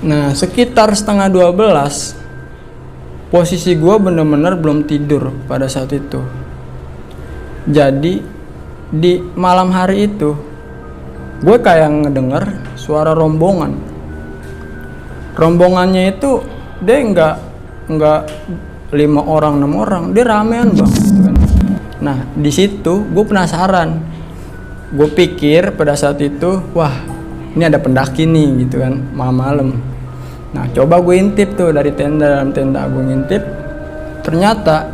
Nah sekitar setengah 12 posisi gue bener-bener belum tidur pada saat itu. Jadi di malam hari itu gue kayak ngedenger suara rombongan. Rombongannya itu dia nggak 5 orang 6 orang, dia ramean bang. Nah di situ gue penasaran. Gue pikir pada saat itu, wah ini ada pendaki nih gitu kan, malam-malam. Nah coba gue intip tuh dari dalam tenda gue ngintip. Ternyata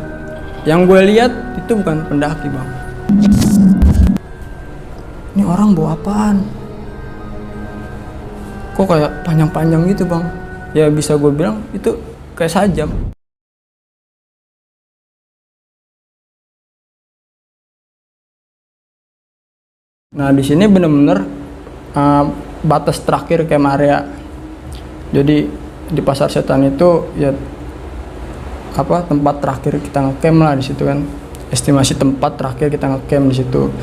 yang gue lihat itu bukan pendaki bang. Ini orang bawa apaan? Kok kayak panjang-panjang gitu bang? Ya bisa gue bilang itu kayak sajam. Nah di sini bener-bener batas terakhir camp area. Jadi di Pasar Setan itu ya apa tempat terakhir kita ngecamp lah di situ kan. Estimasi tempat terakhir kita ngecamp di situ.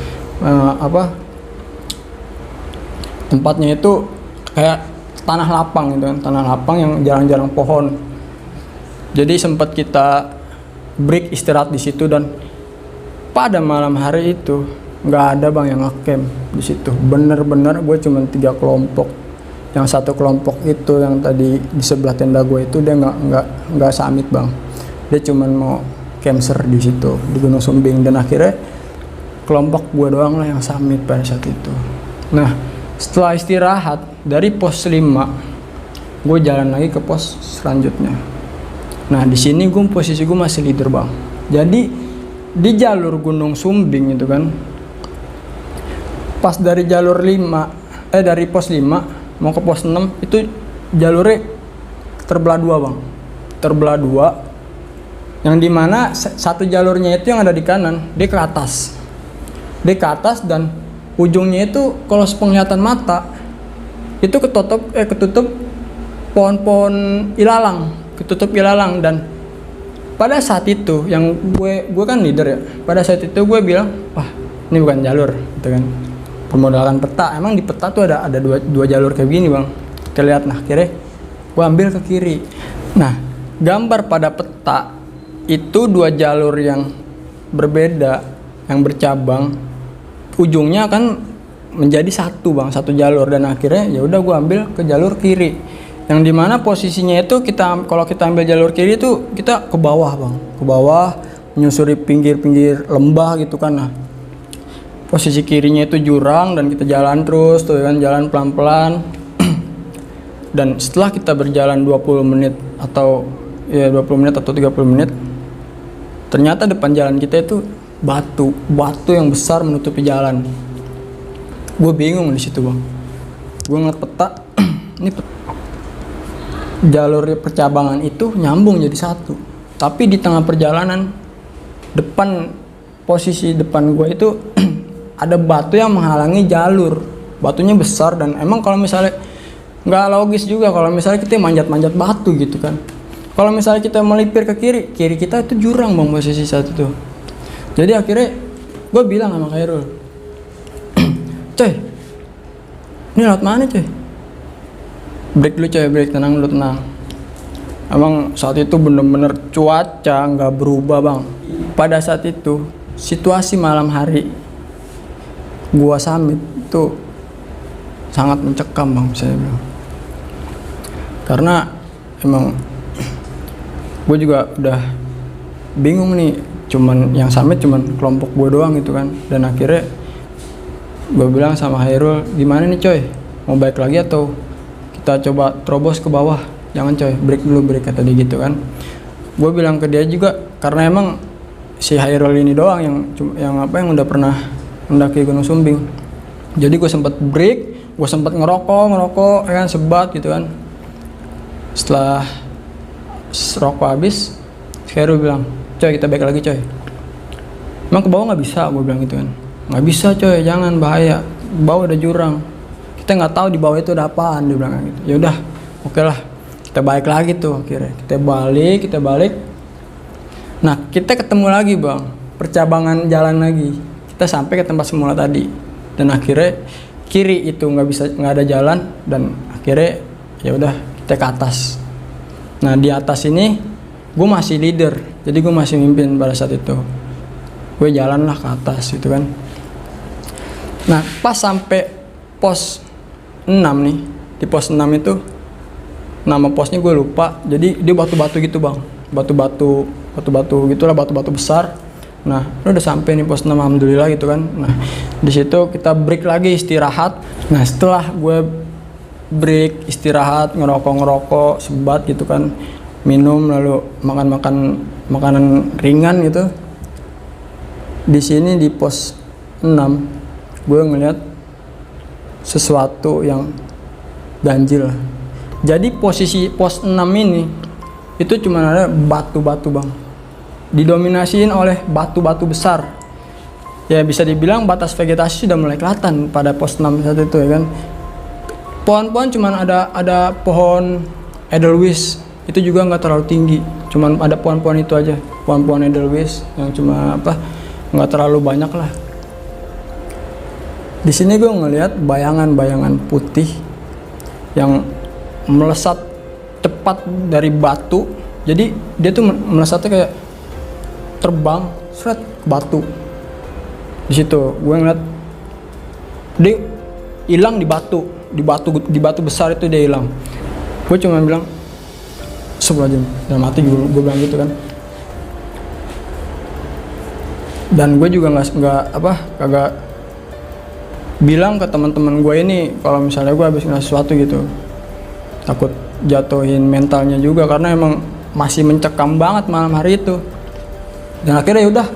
Tempatnya itu kayak tanah lapang gitu kan, tanah lapang yang jarang-jarang pohon. Jadi sempat kita break istirahat di situ dan pada malam hari itu nggak ada bang yang ngecamp di situ. Bener-bener gue cuma 3 kelompok. Yang satu kelompok itu yang tadi di sebelah tenda gue itu dia nggak summit bang. Dia cuma mau campser di situ di Gunung Sumbing dan akhirnya kelompok gue doang lah yang summit pada saat itu. Nah setelah istirahat dari pos 5 gue jalan lagi ke pos selanjutnya. Nah di sini posisi gue masih leader bang. Jadi di jalur Gunung Sumbing itu kan, pas dari jalur 5 dari pos 5 mau ke pos 6 itu jalurnya terbelah 2 bang. Terbelah 2 yang dimana satu jalurnya itu yang ada di kanan dia ke atas. Dia ke atas dan ujungnya itu kalau sepenglihatan mata itu ketutup pohon-pohon ilalang, ketutup ilalang. Dan pada saat itu yang gue kan leader ya, pada saat itu gue bilang wah ini bukan jalur gitu kan, permodalan peta. Emang di peta tuh ada dua jalur kayak gini bang, kita lihat. Nah akhirnya gue ambil ke kiri. Nah gambar pada peta itu 2 jalur yang berbeda yang bercabang, ujungnya akan menjadi satu bang, satu jalur. Dan akhirnya ya udah gue ambil ke jalur kiri, yang dimana posisinya itu kalau kita ambil jalur kiri itu kita ke bawah bang, ke bawah menyusuri pinggir-pinggir lembah gitu kan. Nah posisi kirinya itu jurang dan kita jalan terus tuh kan, jalan pelan-pelan. Dan setelah kita berjalan 20 menit atau 20 menit atau 30 menit, ternyata depan jalan kita itu batu yang besar menutupi jalan. Gue bingung di situ bang. Gue ngeliat peta, ini jalur percabangan itu nyambung jadi satu. Tapi di tengah perjalanan posisi depan gue itu ada batu yang menghalangi jalur. Batunya besar dan emang kalau misalnya nggak logis juga kalau misalnya kita manjat-manjat batu gitu kan. Kalau misalnya kita melipir ke kiri kita itu jurang bang posisi saat itu. Jadi akhirnya gue bilang sama Khairul, coy, ini lewat mana coy? Break dulu coy, break, tenang dulu, tenang. Emang saat itu bener-bener cuaca nggak berubah bang. Pada saat itu situasi malam hari gua summit itu sangat mencekam bang, saya bilang. Karena emang gue juga udah bingung nih, yang summit cuman kelompok gue doang gitu kan. Dan akhirnya gue bilang sama Khairul, gimana nih coy, mau balik lagi atau kita coba terobos ke bawah? Jangan coy, break dulu, break, kata dia gitu kan. Gue bilang ke dia juga karena emang si Khairul ini doang yang udah pernah mendaki Gunung Sumbing. Jadi gue sempat break, gue sempat ngerokok ya kan, sebat gitu kan. Setelah rokok habis, Khairul bilang, coy kita balik lagi coy. Emang ke bawah nggak bisa? Gue bilang gitu kan. Nggak bisa coy, jangan, bahaya. Bawah ada jurang. Kita nggak tahu di bawah itu ada apaan, dia bilang gitu. Ya udah, oke lah. Kita balik lagi tuh akhirnya. Kita balik. Nah kita ketemu lagi bang, percabangan jalan lagi. Kita sampai ke tempat semula tadi. Dan akhirnya kiri itu nggak ada jalan dan akhirnya ya udah ke atas. Nah di atas ini gue masih leader, jadi gue masih mimpin pada saat itu. Gue jalan lah ke atas gitu kan. Nah pas sampai pos 6 nih, di pos 6 itu nama posnya gue lupa, jadi dia batu-batu gitu bang, batu-batu gitulah, batu-batu besar. Nah lu udah sampai nih pos 6 alhamdulillah gitu kan. Nah di situ kita break lagi, istirahat. Nah setelah gue break, istirahat, ngerokok sebat gitu kan, minum, lalu makan makanan ringan gitu. Di sini di pos 6 gue ngeliat sesuatu yang ganjil. Jadi posisi pos 6 ini itu cuma ada batu-batu bang, didominasiin oleh batu-batu besar. Ya bisa dibilang batas vegetasi sudah mulai kelihatan pada pos 6 saat itu ya kan. Pohon-pohon cuman ada pohon Edelweiss, itu juga nggak terlalu tinggi, cuman ada pohon-pohon itu aja, pohon-pohon Edelweiss yang cuma nggak terlalu banyak lah. Di sini gue ngelihat bayangan-bayangan putih yang melesat cepat dari batu. Jadi dia tuh melesatnya kayak terbang seret ke batu. Di situ gue ngeliat dia hilang di batu besar itu, dia hilang. Gue cuma bilang sebelum dalam hati gue bilang gitu kan. Dan gue juga kagak bilang ke teman-teman gue ini kalau misalnya gue habis ngeliat sesuatu gitu, takut jatuhin mentalnya juga karena emang masih mencekam banget malam hari itu. Dan akhirnya yaudah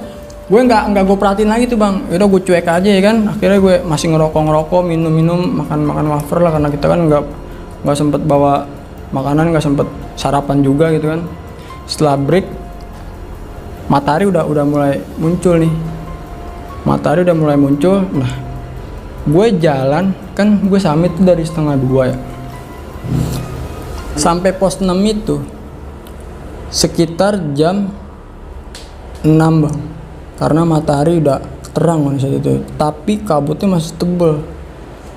gue nggak gue perhatiin lagi tuh bang, yaudah gue cuek aja ya kan. Akhirnya gue masih ngerokok, minum, makan wafer lah, karena kita kan nggak sempet bawa makanan, nggak sempet sarapan juga gitu kan. Setelah break matahari udah mulai muncul nih, Nah gue jalan kan, gue summit tuh dari 1:30 ya, sampai pos 6 itu sekitar jam 6 bang, karena matahari udah terang kan saat itu, tapi kabutnya masih tebel.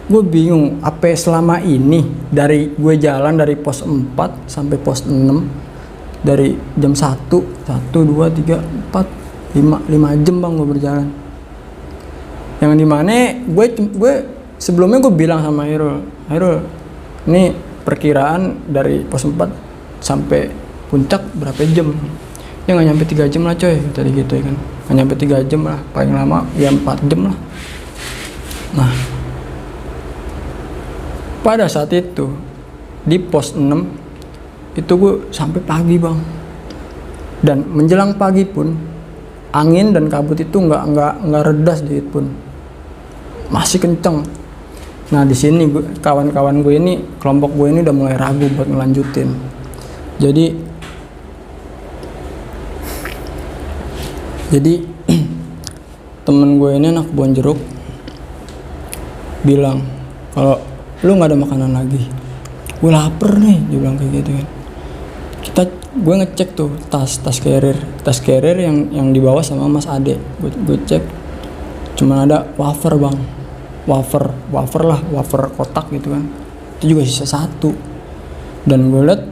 Gue bingung apa selama ini dari gue jalan dari pos 4 sampai pos 6, dari jam 1, 2, 3, 4, 5 jam bang gue berjalan. Yang dimana gue sebelumnya gue bilang sama Hairul, ini perkiraan dari pos 4 sampai puncak berapa jam? Ya nggak nyampe 3 jam lah coy, tadi gitu ya kan, nggak nyampe 3 jam lah, paling lama ya 4 jam lah. Nah pada saat itu di pos 6 itu gue sampai pagi bang, dan menjelang pagi pun angin dan kabut itu nggak reda sedikit pun, masih kenceng. Nah di sini kawan-kawan gue ini, kelompok gue ini udah mulai ragu buat ngelanjutin. Jadi temen gue ini anak Kebon Jeruk bilang kalau lu nggak ada makanan lagi, gue lapar nih, dia bilang kayak gitu kan. Gue ngecek tuh tas carrier yang dibawa sama Mas Ade, gue cek cuma ada wafer bang, wafer kotak gitu kan, itu juga sisa 1. Dan gue liat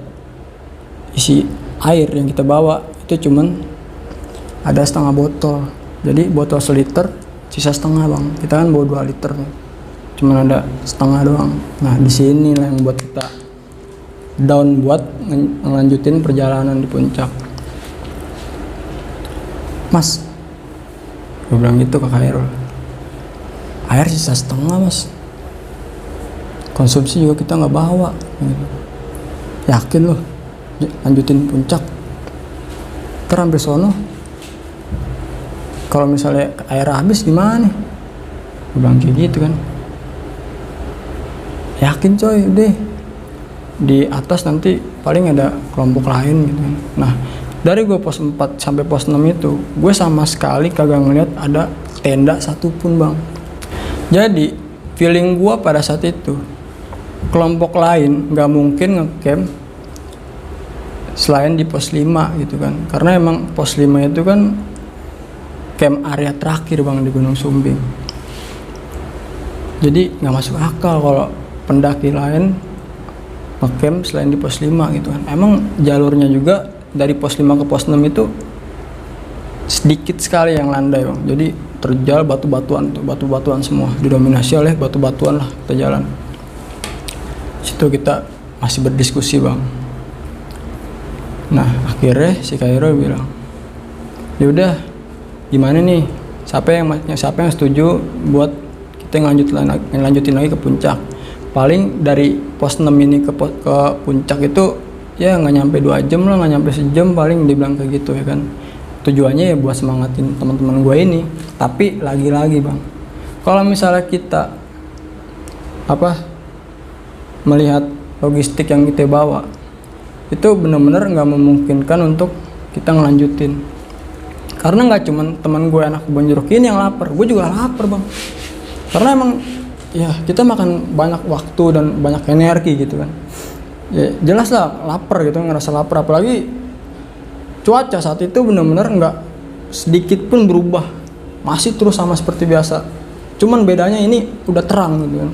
isi air yang kita bawa itu cuman ada setengah botol, jadi botol seliter sisa setengah bang, kita kan bawa 2 liter nih, cuman ada setengah doang. Nah di sini lah yang buat kita down buat ngelanjutin perjalanan di puncak. Mas, gue bilang gitu ke Khairul, air sisa setengah mas, konsumsi juga kita nggak bawa gitu. Yakin loh lanjutin puncak? Sampai sono kalau misalnya air habis gimana nih? Gue bilang kayak gitu kan. Yakin coy, deh di atas nanti paling ada kelompok lain gitu kan. Nah dari gue pos 4 sampai pos 6 itu gue sama sekali kagak ngeliat ada tenda satupun bang. Jadi feeling gue pada saat itu kelompok lain gak mungkin ngecamp selain di pos 5 gitu kan, karena emang pos 5 itu kan camp area terakhir bang di Gunung Sumbing. Jadi gak masuk akal kalau pendaki lain ngecamp selain di pos 5 gitu kan. Emang jalurnya juga dari pos 5 ke pos 6 itu sedikit sekali yang landai bang, jadi terjal batu-batuan semua, didominasi oleh batu-batuan lah kita jalan. Situ kita masih berdiskusi bang. Nah akhirnya si Kairo bilang, ya udah gimana nih, siapa yang setuju buat kita ngelanjutin lagi ke puncak. Paling dari pos 6 ini ke puncak itu ya nggak nyampe 2 jam lah, nggak nyampe sejam paling, dibilang kayak gitu ya kan. Tujuannya ya buat semangatin teman-teman gue ini. Tapi lagi-lagi bang, kalau misalnya kita melihat logistik yang kita bawa, itu benar-benar nggak memungkinkan untuk kita ngelanjutin. Karena nggak cuman teman gue anak kebun jeruk ini yang lapar, gue juga lapar bang. Karena emang ya kita makan banyak waktu dan banyak energi gitu kan. Ya jelas lah lapar gitu, ngerasa lapar. Apalagi cuaca saat itu benar-benar nggak sedikit pun berubah, masih terus sama seperti biasa. Cuman bedanya ini udah terang gitu kan.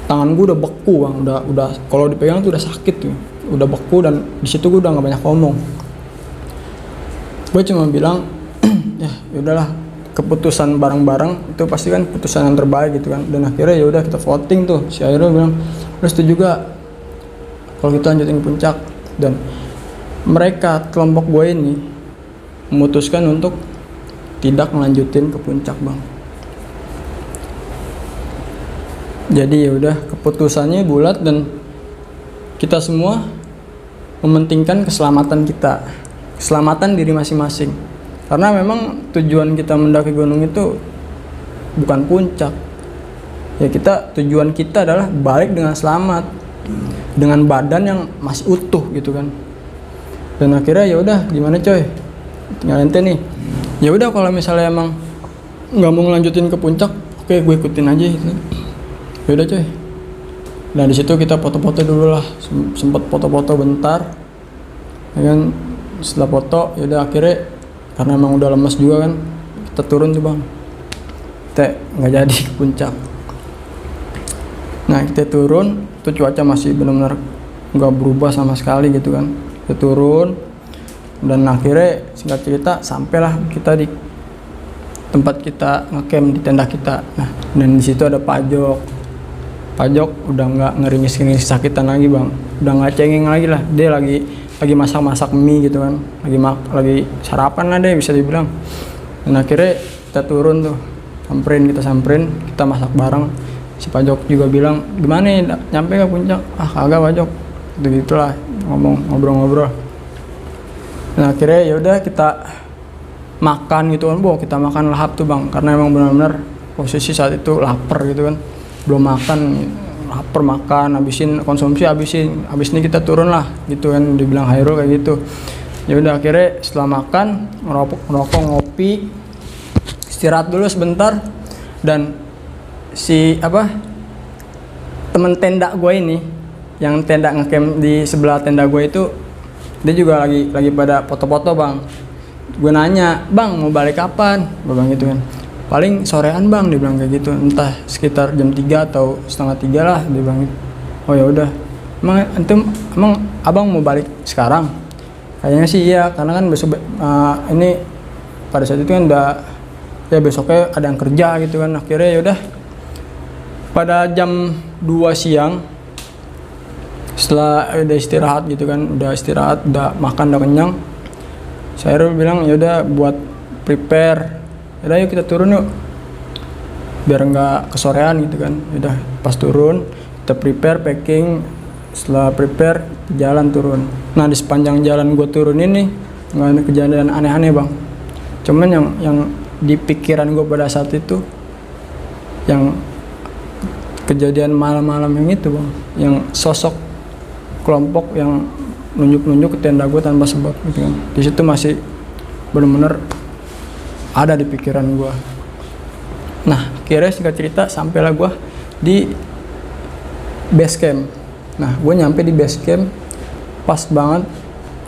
Tangan gue udah beku bang, udah kalau dipegang tuh udah sakit tuh, udah beku, dan di situ gue udah nggak banyak ngomong. Gue cuma bilang ya udahlah, keputusan bareng-bareng itu pasti kan keputusan yang terbaik gitu kan. Dan akhirnya ya udah kita voting tuh, si Airo bilang lu setuju gak kalau kita lanjutin ke puncak. Dan mereka kelompok gue ini memutuskan untuk tidak melanjutin ke puncak bang. Jadi ya udah keputusannya bulat, dan kita semua mementingkan keselamatan kita, keselamatan diri masing-masing. Karena memang tujuan kita mendaki gunung itu bukan puncak. Ya tujuan kita adalah balik dengan selamat, dengan badan yang masih utuh gitu kan. Dan akhirnya ya udah gimana coy, tinggal ente nih. Ya udah kalau misalnya emang nggak mau ngelanjutin ke puncak, oke gue ikutin aja gitu. Ya udah coy. Nah di situ kita foto-foto dulu lah, sempat foto-foto bentar. Ya kan, setelah foto ya udah akhirnya karena emang udah lemas juga kan, kita turun tuh bang. Kita nggak jadi ke puncak. Nah kita turun, tuh cuaca masih benar-benar nggak berubah sama sekali gitu kan. Kita turun, dan akhirnya singkat cerita sampailah kita di tempat kita ngecamp, di tenda kita. Nah dan di situ ada Pajok udah nggak ngeringis sakitan lagi bang, udah nggak cengeng lagi lah. Dia lagi masak mie gitu kan, lagi sarapan lah deh bisa dibilang. Dan akhirnya kita turun tuh, kita samperin, kita masak bareng. Si Pajok juga bilang, gimana nih nyampe ke puncak? Ah kagak Pajok, gitulah ngobrol-ngobrol. Nah akhirnya ya udah kita makan gitu kan, kita makan lahap tuh bang, karena emang benar-benar posisi saat itu lapar gitu kan, belum makan, lapar makan, abis ini kita turun lah gitu kan, dibilang Hairul kayak gitu. Ya udah akhirnya setelah makan, ngerokok, ngopi, istirahat dulu sebentar. Dan si temen tenda gue ini, yang tenda ngecamp di sebelah tenda gue itu, dia juga lagi pada foto-foto bang. Gue nanya, bang mau balik kapan? Gue bilang gitu kan, paling sorean bang, dia bilang kayak gitu, entah sekitar jam 3 atau setengah 3 lah, dia bilang gitu. Oh ya udah, emang abang mau balik sekarang? Kayaknya sih iya, karena kan besok ini pada saat itu kan udah ya besoknya ada yang kerja gitu kan. Akhirnya ya udah pada jam 2 siang, setelah udah istirahat gitu kan, udah makan, udah kenyang, saya bilang ya udah buat prepare, yaudah yuk kita turun yuk, biar nggak kesorean gitu kan. Udah pas turun kita prepare packing, setelah prepare jalan turun. Nah di sepanjang jalan gue turun ini nggak ada kejadian aneh-aneh bang, cuman yang di pikiran gue pada saat itu, yang kejadian malam-malam yang itu bang, yang sosok kelompok yang nunjuk ke tenda gue tanpa sebab gitu kan. Di situ masih benar-benar ada di pikiran gue. Nah akhirnya singkat cerita sampailah gue di base camp. Nah gue nyampe di base camp pas banget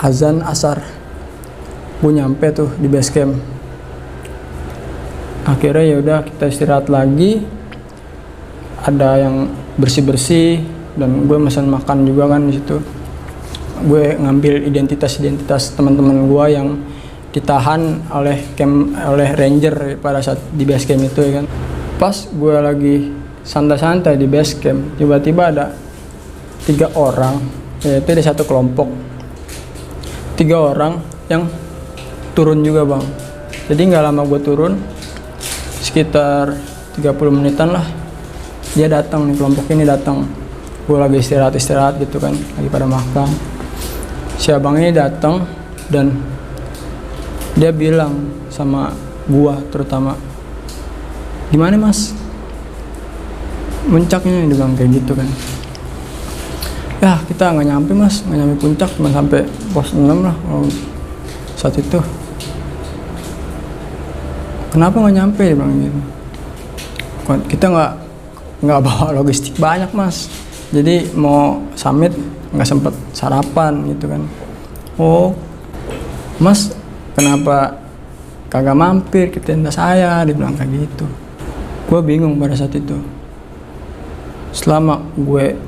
azan asar, gue nyampe tuh di base camp. Akhirnya ya udah kita istirahat lagi, ada yang bersih-bersih, dan gue pesan makan juga kan di situ. Gue ngambil identitas teman-teman gue yang ditahan oleh ranger pada saat di base camp itu ya kan. Pas gue lagi santai-santai di base camp, tiba-tiba ada 3 orang, yaitu ada satu kelompok 3 orang yang turun juga bang. Jadi nggak lama gue turun, sekitar 30 menitan lah, dia datang nih, kelompok ini datang. Gue lagi istirahat gitu kan, lagi pada makan. Si abang ini datang dan dia bilang sama gua terutama, gimana mas puncaknya, dia bilang kayak gitu kan. Ya kita nggak nyampe mas, nggak nyampe puncak, cuma sampai pos 6 lah saat itu. Kenapa nggak nyampe, dia bilang gitu. Kita nggak bawa logistik banyak mas, jadi mau summit nggak sempet sarapan gitu kan. Oh mas, kenapa kagak mampir ke tenda saya, dia bilang kayak gitu. Gue bingung pada saat itu. Selama gue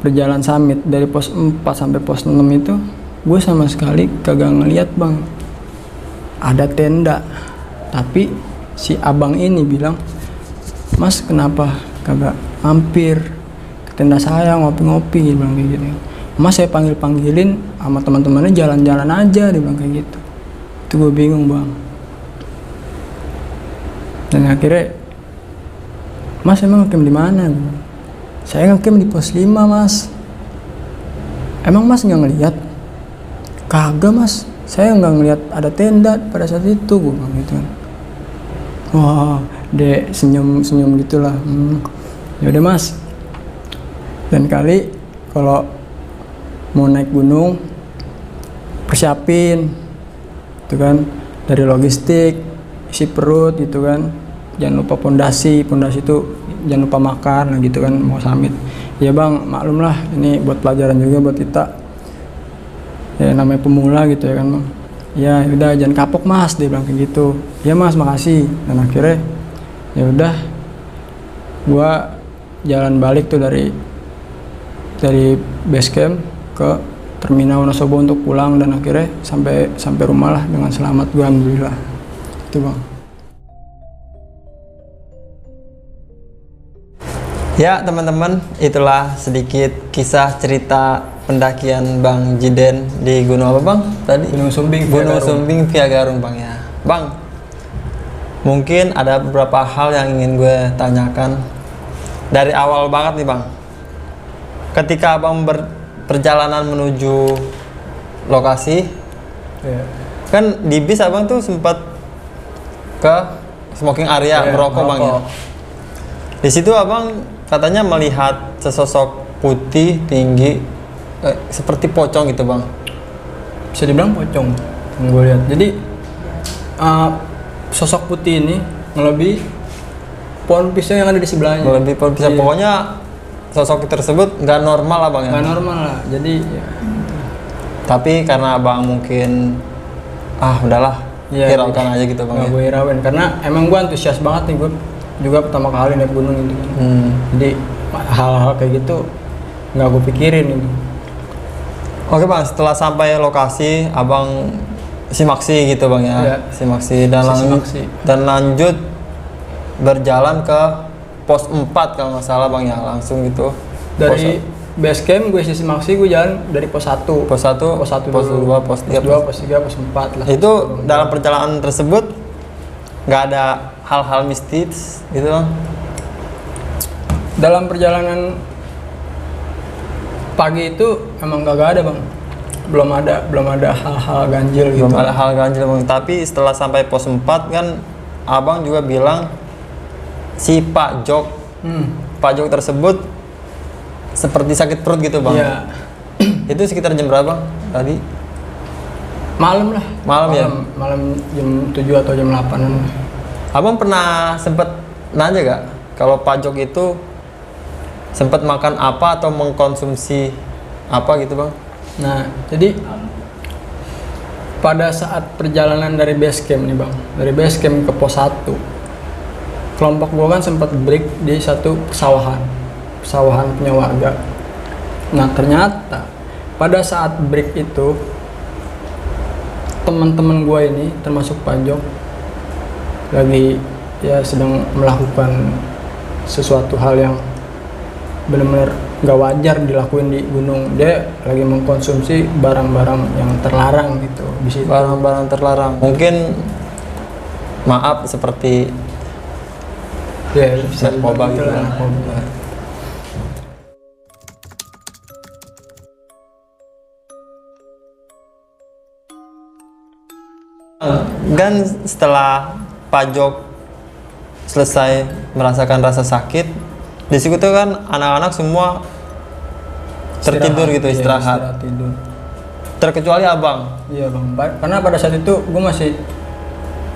berjalan summit dari pos 4 sampai pos 6 itu, gue sama sekali kagak ngeliat bang ada tenda. Tapi si abang ini bilang, mas kenapa kagak mampir ke tenda saya ngopi-ngopi, dia bilang kayak gitu. Mas saya panggilin sama teman-temannya jalan-jalan aja, dia bilang kayak gitu. Itu gue bingung bang. Dan akhirnya, mas emang ngecamp di mana? Saya ngecamp di pos 5 mas. Emang mas nggak ngeliat? Kagak mas, saya nggak ngeliat ada tenda pada saat itu, gue bilang gitu kan. Wah, dek senyum gitulah. Yaudah mas. Dan kali kalau mau naik gunung, persiapin gitu kan, dari logistik, isi perut gitu kan, jangan lupa pondasi itu jangan lupa makan lah gitu kan, mau summit. Ya bang, maklum lah, ini buat pelajaran juga buat kita ya, namanya pemula gitu ya kan bang. Ya udah jangan kapok mas, dia bilang kayak gitu. Ya mas makasih. Dan akhirnya ya udah, gua jalan balik tuh dari base camp ke terminal Wonosobo untuk pulang, dan akhirnya sampai rumah lah dengan selamat, gue alhamdulillah. Itu bang. Ya teman-teman, itulah sedikit kisah cerita pendakian Bang Jiden di gunung apa bang? Tadi Gunung Sumbing Via Garung bang ya. Bang, mungkin ada beberapa hal yang ingin gue tanyakan dari awal banget nih bang. Ketika abang perjalanan menuju lokasi, kan di bis abang tuh sempat ke smoking area, merokok bang ya. Di situ abang katanya melihat sesosok putih tinggi, seperti pocong gitu bang. Bisa dibilang pocong yang gue lihat. Jadi sosok putih ini ngelebihi pohon pisang yang ada di sebelahnya. Ngelebihi pohon pisang, iya. Pokoknya sosok tersebut nggak normal lah bang ya. Nggak normal lah. Jadi ya. Tapi karena abang mungkin udahlah, ya, hiraukan aja gitu bang. Nggak gue hirauin karena emang gue antusias banget nih, gue juga pertama kali naik gunung gitu. Jadi hal-hal kayak gitu nggak gue pikirin gitu. Oke bang, setelah sampai lokasi abang simaksi gitu bang ya, simaksi dan lanjut berjalan ke pos 4 kalau nggak salah bang ya, langsung gitu. Dari base camp gue simaksi, gue jalan dari pos 1. Pos 1, pos 2, pos 3, pos 3, pos 4 lah. Itu dalam perjalanan tersebut nggak ada hal-hal mistis gitu bang? Dalam perjalanan pagi itu emang gak ada bang, belum ada hal-hal ganjil gitu. Belum ada hal ganjil bang, tapi setelah sampai pos 4 kan abang juga bilang si Pak Jok tersebut seperti sakit perut gitu bang. Iya. Itu sekitar jam berapa tadi? Malam lah. Malam jam 7 atau jam 8-an. Abang pernah sempet nanya gak kalau Pak Jok itu sempat makan apa atau mengkonsumsi apa gitu bang? Nah, jadi pada saat perjalanan dari base camp nih bang, dari base camp ke pos 1, kelompok gua kan sempat break di satu pesawahan punya warga. Nah ternyata pada saat break itu teman-teman gue ini termasuk Pajok lagi ya sedang melakukan sesuatu hal yang benar-benar nggak wajar dilakuin di gunung. Dia lagi mengkonsumsi barang-barang yang terlarang gitu di situ. Barang-barang terlarang. Mungkin maaf seperti Ya bisa narkoba gitu lah, lah. narkoba. Dan setelah Pajok selesai merasakan rasa sakit, di situ tuh kan anak-anak semua tertidur gitu, Iya, istirahat. tidur. Terkecuali abang. Iya bang, karena pada saat itu gue masih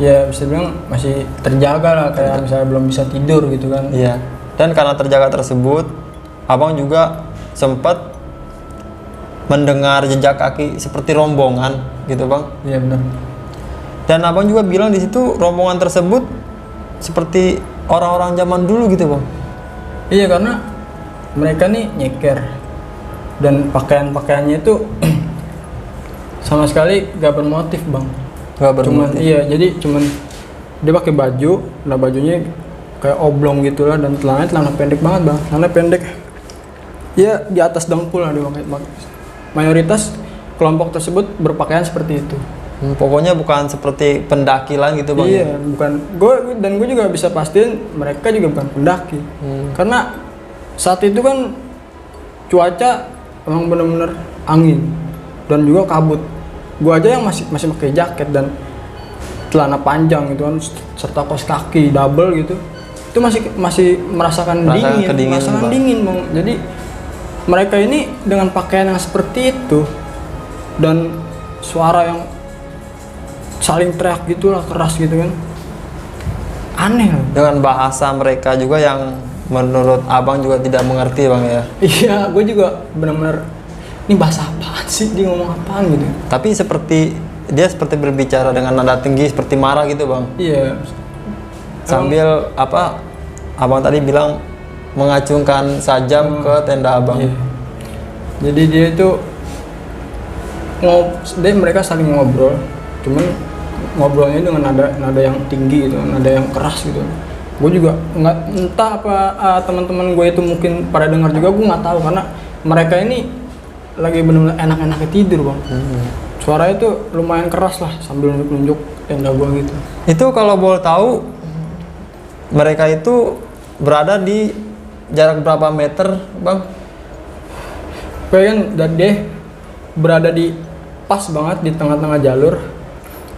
ya bisa bilang masih terjaga lah, kayak misalnya belum bisa tidur gitu kan. Iya. Dan karena terjaga tersebut, abang juga sempat mendengar jejak kaki seperti rombongan gitu bang. Iya benar. Dan abang juga bilang di situ rombongan tersebut seperti orang-orang zaman dulu gitu bang. Iya karena mereka nih nyeker dan pakaian-pakaiannya itu sama sekali gak bermotif bang. Gak bermotif. Iya, jadi cuman dia pakai baju, nah bajunya kayak oblong gitulah dan celana pendek banget bang, celana pendek. Ya di atas dengkul lah dia pakai. Mayoritas kelompok tersebut berpakaian seperti itu. Pokoknya bukan seperti pendaki lah gitu bang. Iya, bukan. Gue juga bisa pastiin mereka juga bukan pendaki. Karena saat itu kan cuaca emang bener-bener angin dan juga kabut. Gue aja yang masih pakai jaket dan celana panjang gitu kan, serta kaos kaki double gitu, itu masih merasakan dingin bang. Jadi mereka ini dengan pakaian yang seperti itu dan suara yang saling teriak gitulah, keras gitu kan, aneh loh. Dengan bahasa mereka juga yang menurut abang juga tidak mengerti bang ya. Iya, gue juga benar-benar ini bahasa apaan sih, dia ngomong apaan gitu. Tapi dia seperti berbicara dengan nada tinggi seperti marah gitu bang. Iya. Sambil abang tadi bilang mengacungkan sajam ke tenda abang. Iya. Jadi dia itu mereka saling ngobrol, cuman ngobrolnya dengan nada yang tinggi gitu, nada yang keras gitu. Gue juga nggak, entah apa teman-teman gue itu mungkin pada dengar juga, gue nggak tahu karena mereka ini lagi benar-benar enak-enaknya tidur bang. Suaranya itu lumayan keras lah sambil nunjuk tenda gue gitu. Itu kalau boleh tahu mereka itu berada di jarak berapa meter bang? Kayaknya dan dia berada di pas banget di tengah-tengah jalur,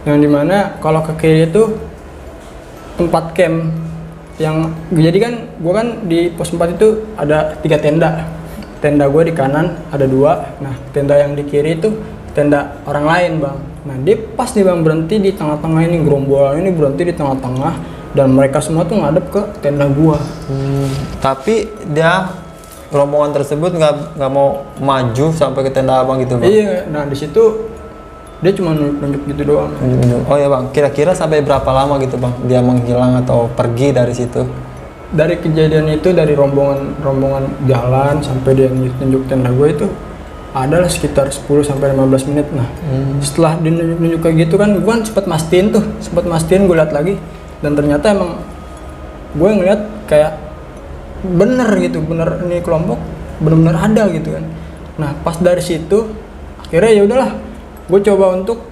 yang dimana kalau ke kiri itu tempat camp yang jadi kan gue kan di pos 4 itu ada 3 tenda gue di kanan ada 2, nah tenda yang di kiri itu tenda orang lain bang. Nah dia pas nih bang berhenti di tengah-tengah ini, gerombolan ini berhenti di tengah-tengah dan mereka semua tuh ngadep ke tenda gue. Tapi dia rombongan tersebut nggak mau maju sampai ke tenda abang gitu bang? Iya, nah di situ dia cuma nunjuk gitu doang. Oh ya bang, kira-kira sampai berapa lama gitu bang dia menghilang atau pergi dari situ? Dari kejadian itu, dari rombongan jalan sampai dia nunjuk tenda gue itu adalah sekitar 10 sampai 15 menit. Nah, setelah dinunjuk kayak gitu kan gue sempat mastiin gue lihat lagi dan ternyata emang gue ngeliat kayak bener ini kelompok bener-bener ada gitu kan. Nah, pas dari situ akhirnya ya udahlah, gue coba untuk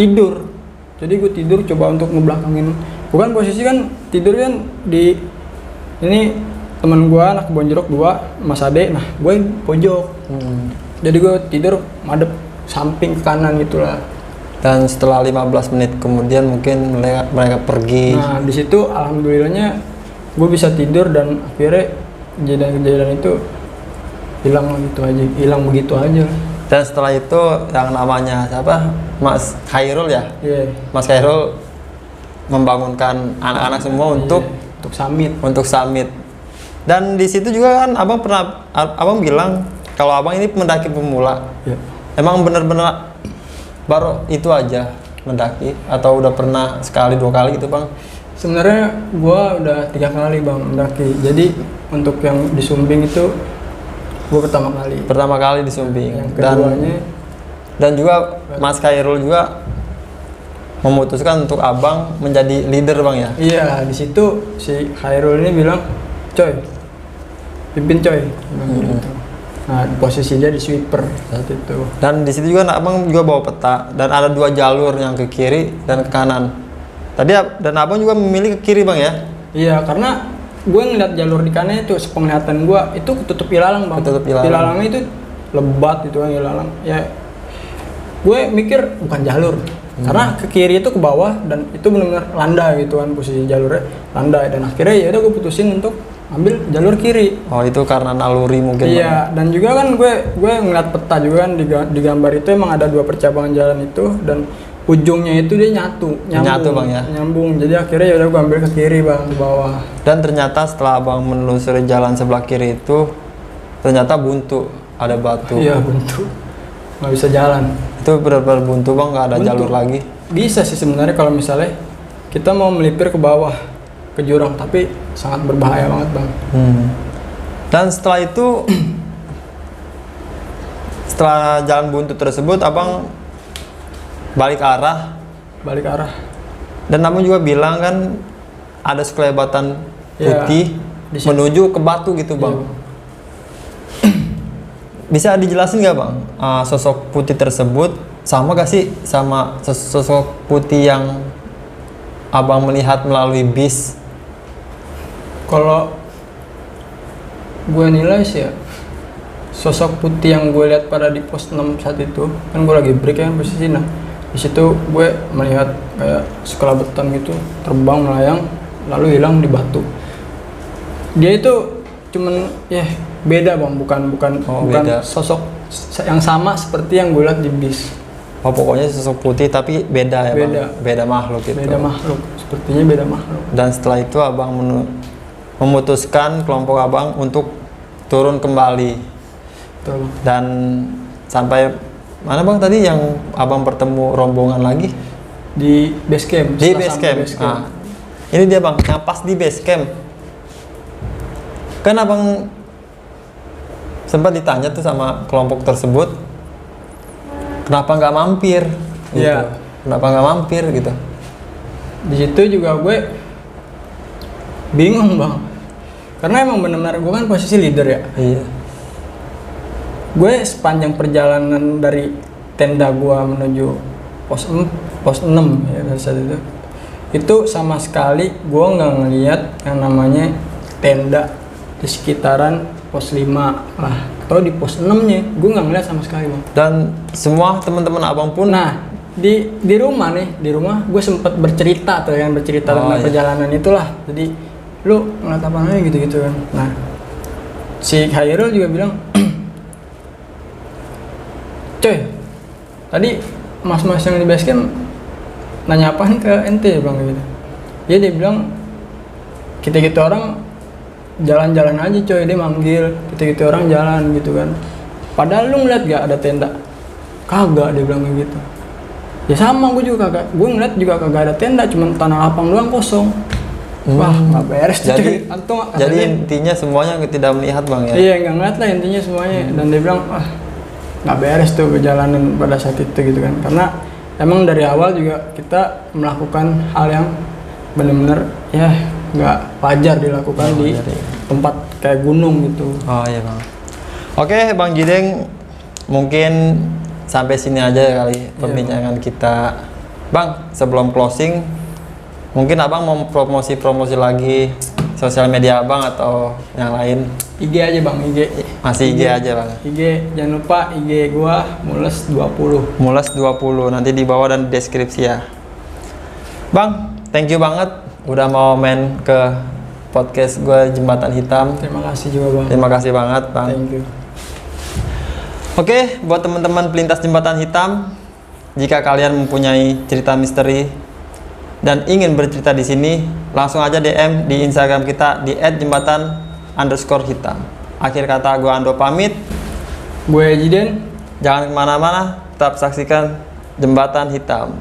tidur. Jadi gue tidur coba untuk ngebelakangin. Bukan posisi kan tidur kan di ini teman gue anak kebon jeruk 2 Mas Ade. Nah gue pojok. Jadi gue tidur madep samping ke kanan gitulah. Dan setelah 15 menit kemudian mungkin mereka pergi. Nah di situ alhamdulillahnya gue bisa tidur dan akhirnya kejadian itu hilang begitu aja. Dan setelah itu yang namanya siapa? Mas Khairul ya? Iya. Mas Khairul membangunkan anak-anak semua untuk summit. Dan di situ juga kan abang bilang kalau abang ini pendaki pemula. Iya. Emang bener-bener baru itu aja mendaki atau udah pernah sekali 2 kali gitu bang? Sebenarnya gua udah 3 kali bang mendaki. Jadi untuk yang di Sumbing itu Gue pertama kali. Pertama kali di Sumbing. Yang keduanya Dan juga Mas Khairul juga memutuskan untuk abang menjadi leader bang ya? Iya, di situ si Khairul ini bilang, coy, pimpin coy. Gitu. Nah, posisinya di sweeper saat itu. Dan di situ juga abang juga bawa peta dan ada 2 jalur yang ke kiri dan ke kanan. Tadi dan abang juga memilih ke kiri bang ya? Iya, karena gue ngeliat jalur di kanan itu sepenglihatan gue itu ketutup ilalang bang. Ketutup ilalang. Ilalangnya itu lebat itu kan ilalang. Ya, gue mikir bukan jalur. Karena ke kiri itu ke bawah dan itu benar-benar landai gitu kan posisi jalurnya landai dan akhirnya ya udah gue putusin untuk ambil jalur kiri. Oh itu karena naluri mungkin. Iya, dan juga kan gue ngeliat peta juga kan di gambar itu emang ada 2 percabangan jalan itu dan ujungnya itu dia nyambung bang ya. Nyambung. Jadi akhirnya ya udah gue ambil ke kiri bang, ke bawah. Dan ternyata setelah abang menelusuri jalan sebelah kiri itu ternyata buntu, ada batu. Iya buntu, nggak bisa jalan. Itu benar-benar buntu bang, nggak ada Buntu. jalur lagi. Bisa sih sebenarnya kalau misalnya kita mau melipir ke bawah ke jurang, tapi sangat berbahaya banget bang. Dan setelah itu setelah jalan buntu tersebut abang balik arah. Dan abang juga bilang kan ada sekelebatan putih menuju ke batu gitu bang. Iya. Bisa dijelasin nggak bang sosok putih tersebut sama gak sih sama sosok putih yang abang melihat melalui bis? Kalau gue nilai sih ya, sosok putih yang gue lihat pada di pos 6 saat itu kan gue lagi break kan posisi. Nah di situ gue melihat kayak sekelabetan gitu terbang melayang lalu hilang di batu. Dia itu cuman ya beda bang, bukan beda. sosok yang sama seperti yang gue lihat di bis. Oh pokoknya sosok putih tapi beda ya Beda. bang? Beda makhluk gitu. Beda makhluk, sepertinya beda makhluk. Dan setelah itu abang memutuskan kelompok abang untuk turun kembali. Betul. Dan sampai mana bang tadi yang abang bertemu rombongan lagi? Di base camp. Di setelah base sampai camp. base camp. Ini dia bang, yang pas di base camp. Kan abang sempat ditanya tuh sama kelompok tersebut, kenapa nggak mampir? Gitu. Iya. Kenapa nggak mampir gitu? Di situ juga gue bingung bang, karena emang benar-benar gue kan posisi leader ya. Iya. Gue sepanjang perjalanan dari tenda gue menuju pos 6 ya dari saat itu sama sekali gue nggak ngeliat yang namanya tenda di sekitaran pos 5 lah atau di pos 6 nya gue nggak ngeliat sama sekali bang. Dan semua teman-teman abang pun di rumah gue sempat bercerita tentang perjalanan itulah. Jadi lu ngeliat apa aja gitu kan. Nah si Khairul juga bilang coy tadi mas-mas yang di base camp nanya apaan ke ente bang gitu. Dia bilang kita orang jalan-jalan aja coy, dia manggil kita orang jalan gitu kan. Padahal lu ngeliat gak ada tenda? Kagak, dia bilang gitu. Ya sama gue juga kagak, gue ngeliat juga kagak ada tenda, cuma tanah lapang doang kosong. Wah nggak beres. Jadi intinya semuanya tidak melihat bang ya? Iya nggak ngeliat lah intinya semuanya. Dan dia bilang wah nggak beres tuh perjalanan pada saat itu gitu kan, karena emang dari awal juga kita melakukan hal yang benar-benar ya nggak wajar dilakukan di tempat kayak gunung gitu. Oh iya bang. Oke bang Gideng, mungkin sampai sini aja kali perbincangan kita. Bang sebelum closing, mungkin abang mau promosi lagi sosial media abang atau yang lain? IG aja bang, IG. Masih IG aja bang. IG jangan lupa IG gua Mules20. Mules20 nanti di bawah dan deskripsi ya. Bang, thank you banget udah mau main ke podcast gue Jembatan Hitam. Terima kasih juga bang. Terima kasih banget bang. Thank you. Oke, buat teman-teman pelintas Jembatan Hitam, jika kalian mempunyai cerita misteri dan ingin bercerita di sini, langsung aja DM di Instagram kita di @jembatan_hitam. Akhir kata gue Ando pamit. Gue Jiden. Jangan kemana-mana, tetap saksikan Jembatan Hitam.